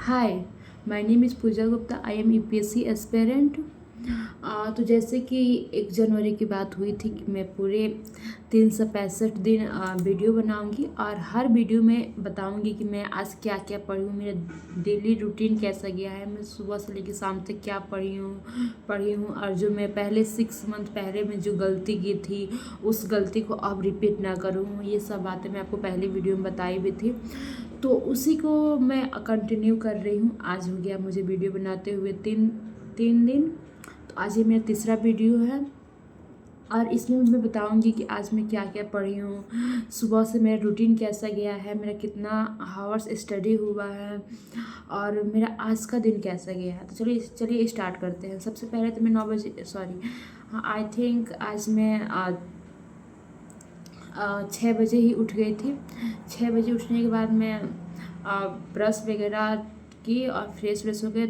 Hi, my name is Pooja Gupta. I am UPSC aspirant. तो जैसे कि 1 जनवरी की बात हुई थी कि मैं पूरे 365 दिन वीडियो बनाऊंगी और हर वीडियो में बताऊंगी कि मैं आज क्या क्या पढ़ी हूँ, मेरा डेली रूटीन कैसा गया है, मैं सुबह से लेकर शाम तक क्या पढ़ी हूँ और जो मैं पहले 6 मंथ पहले में जो गलती की थी उस गलती को अब रिपीट ना करूँ। ये सब बातें मैं आपको पहले वीडियो में बताई भी थी, तो उसी को मैं कंटिन्यू कर रही हूँ। आज हो गया मुझे वीडियो बनाते हुए तीन दिन। तो आज ये मेरा तीसरा वीडियो है और इसमें मैं बताऊंगी कि आज मैं क्या क्या पढ़ी हूँ, सुबह से मेरा रूटीन कैसा गया है, मेरा कितना हावर्स स्टडी हुआ है और मेरा आज का दिन कैसा गया है। तो चलिए स्टार्ट करते हैं। सबसे पहले तो मैं 9 बजे हाँ आई थिंक आज मैं 6 बजे ही उठ गई थी। 6 बजे उठने के बाद मैं ब्रश वगैरह की और फ्रेश हो गए।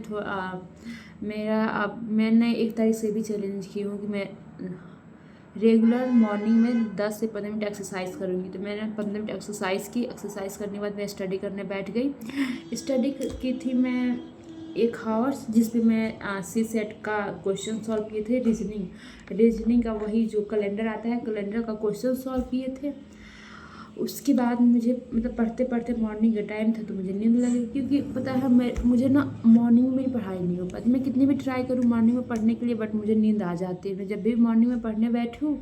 मैंने 1 तारीख से भी चैलेंज की हूँ कि मैं रेगुलर मॉर्निंग में 10 से 15 मिनट एक्सरसाइज करूँगी। तो मैंने 15 मिनट एक्सरसाइज की। एक्सरसाइज करने के बाद मैं स्टडी करने बैठ गई। स्टडी की थी मैं 1 आवर्स, जिस पे मैं सी सेट का क्वेश्चन सॉल्व किए थे। रीजनिंग का वही जो कैलेंडर आता है, कैलेंडर का क्वेश्चन सॉल्व किए थे। उसके बाद मुझे मतलब पढ़ते पढ़ते मॉर्निंग का टाइम था तो मुझे नींद लगी, क्योंकि पता है मुझे ना मॉर्निंग में मेरी पढ़ाई नहीं हो पाती। मैं कितनी भी ट्राई करूँ मॉर्निंग में पढ़ने के लिए, बट मुझे नींद आ जाती है। मैं जब भी मॉर्निंग में पढ़ने बैठूँ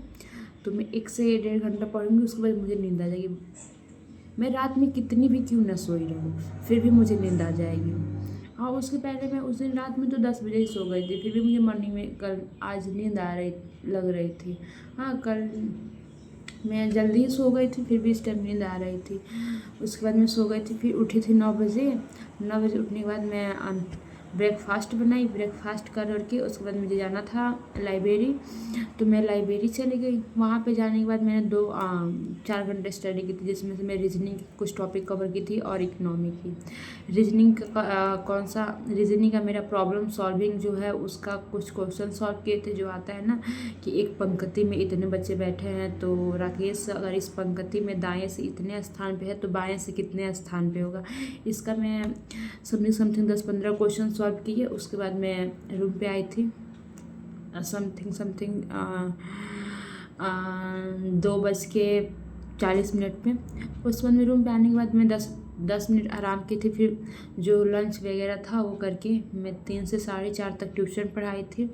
तो मैं 1 से 1.5 घंटा पढ़ूँगी, उसके बाद मुझे नींद आ जाएगी। मैं रात में कितनी भी क्यों ना सोई रहूँ फिर भी मुझे नींद आ जाएगी। हाँ, उसके पहले मैं उस दिन रात में तो 10 बजे ही सो गई थी, फिर भी मुझे मॉर्निंग में आज नींद लग रही थी। हाँ, कल मैं जल्दी ही सो गई थी, फिर भी इस टाइम नींद आ रही थी। उसके बाद मैं सो गई थी, फिर उठी थी 9 बजे। 9 बजे उठने के बाद मैं ब्रेकफास्ट बनाई। ब्रेकफास्ट करके उसके बाद मुझे जाना था लाइब्रेरी, तो मैं लाइब्रेरी चली गई। वहाँ पे जाने के बाद मैंने 4 घंटे स्टडी की थी, जिसमें से मैं रीजनिंग कुछ टॉपिक कवर की थी और इकोनॉमी की। रीजनिंग का मेरा प्रॉब्लम सॉल्विंग जो है उसका कुछ क्वेश्चन सॉल्व किए थे। जो आता है ना कि एक पंक्ति में इतने बच्चे बैठे हैं, तो राकेश अगर इस पंक्ति में दाएं से इतने स्थान पे है तो बाएं से कितने स्थान पे होगा। इसका मैं समथिंग 10-15 क्वेश्चन सॉल्व किए। उसके बाद मैं रूम पे आई थी समथिंग 2:40 में। उसके बाद में रूम पे आने के बाद मैं 10 मिनट आराम की थी। फिर जो लंच वगैरह था वो करके मैं 3 से 4:30 तक ट्यूशन पढ़ाई थी।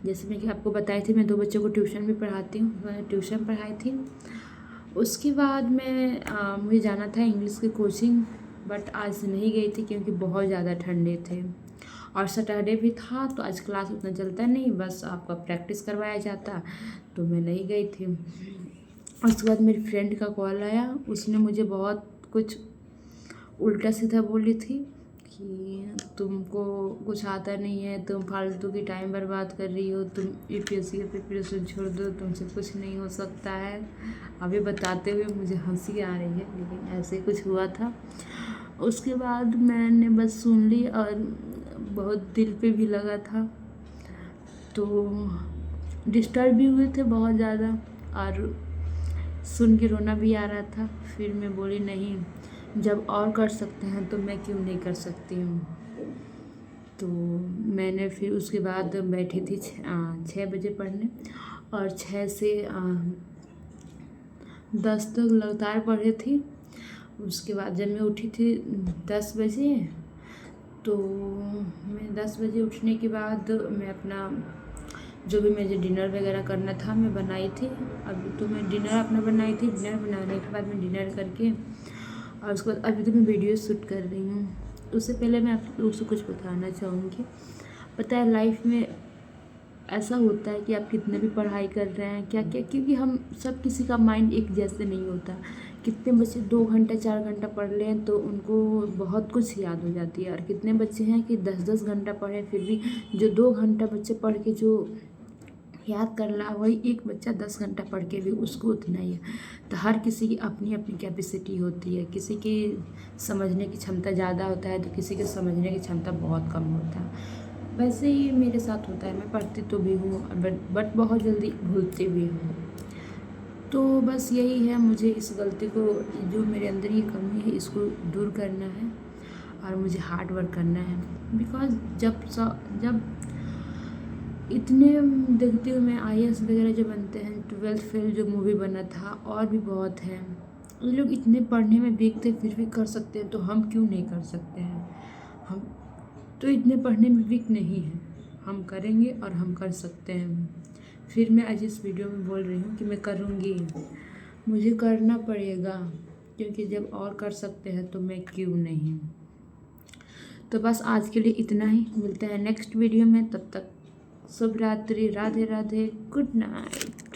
जैसे मैं कि आपको बताई थी, मैं 2 बच्चों को ट्यूशन भी पढ़ाती हूँ, मैंने ट्यूशन पढ़ाई थी। उसके बाद मुझे जाना था इंग्लिश की कोचिंग, बट आज नहीं गई थी क्योंकि बहुत ज़्यादा ठंडे थे और सैटरडे भी था, तो आज क्लास उतना चलता नहीं, बस आपका प्रैक्टिस करवाया जाता, तो मैं नहीं गई थी। उसके बाद मेरी फ्रेंड का कॉल आया, उसने मुझे बहुत कुछ उल्टा सीधा बोली थी कि तुमको कुछ आता नहीं है, तुम फालतू की टाइम बर्बाद कर रही हो, तुम यूपीएससी की प्रिपरेशन छोड़ दो, तुमसे कुछ नहीं हो सकता है। अभी बताते हुए मुझे हंसी आ रही है, लेकिन ऐसे कुछ हुआ था। उसके बाद मैंने बस सुन ली और बहुत दिल पे भी लगा था, तो डिस्टर्ब भी हुए थे बहुत ज़्यादा और सुन के रोना भी आ रहा था। फिर मैं बोली नहीं, जब और कर सकते हैं तो मैं क्यों नहीं कर सकती हूँ। तो मैंने फिर उसके बाद बैठी थी 6 बजे पढ़ने और 6 से 10 तक लगातार पढ़ी थी। उसके बाद जब मैं उठी थी 10 बजे, तो मैं 10 बजे उठने के बाद मैं अपना जो भी मुझे डिनर वगैरह करना था मैं बनाई थी। अभी तो मैं डिनर अपना बनाई थी। डिनर बनाने के बाद मैं डिनर करके और उसके बाद अभी तो मैं वीडियो शूट कर रही हूँ। उससे पहले मैं आप लोग से कुछ बताना चाहूँगी। पता है लाइफ में ऐसा होता है कि आप कितने भी पढ़ाई कर रहे हैं क्या क्या, क्योंकि हम सब किसी का माइंड एक जैसे नहीं होता। कितने बच्चे 2 घंटा 4 घंटा पढ़ लें तो उनको बहुत कुछ याद हो जाती है, और कितने बच्चे हैं कि 10-10 घंटा पढ़ें फिर भी जो 2 घंटा बच्चे पढ़ के जो याद कर रहा वही एक बच्चा 10 घंटा पढ़ के भी उसको उतना ही है। तो हर किसी की अपनी अपनी कैपेसिटी होती है, किसी की समझने की क्षमता ज़्यादा होता है तो किसी के समझने की क्षमता बहुत कम होता है। वैसे ही मेरे साथ होता है, मैं पढ़ती तो भी हूँ बट बहुत जल्दी भूलती भी हूँ। तो बस यही है, मुझे इस गलती को जो मेरे अंदर ये कमी है इसको दूर करना है। और मुझे हार्ड वर्क करना है। बिकॉज जब इतने देखती हूँ मैं IAS वगैरह जो बनते हैं, 12th फेल जो मूवी बना था, और भी बहुत है। ये लोग इतने पढ़ने में वीक थे फिर भी कर सकते हैं, तो हम क्यों नहीं कर सकते हैं? हम तो इतने पढ़ने में वीक नहीं हैं, हम करेंगे और हम कर सकते हैं। फिर मैं आज इस वीडियो में बोल रही हूँ कि मैं करूँगी, मुझे करना पड़ेगा, क्योंकि जब और कर सकते हैं तो मैं क्यों नहीं। तो बस आज के लिए इतना ही, मिलते हैं नेक्स्ट वीडियो में। तब तक शुभ रात्रि, राधे राधे, गुड नाइट।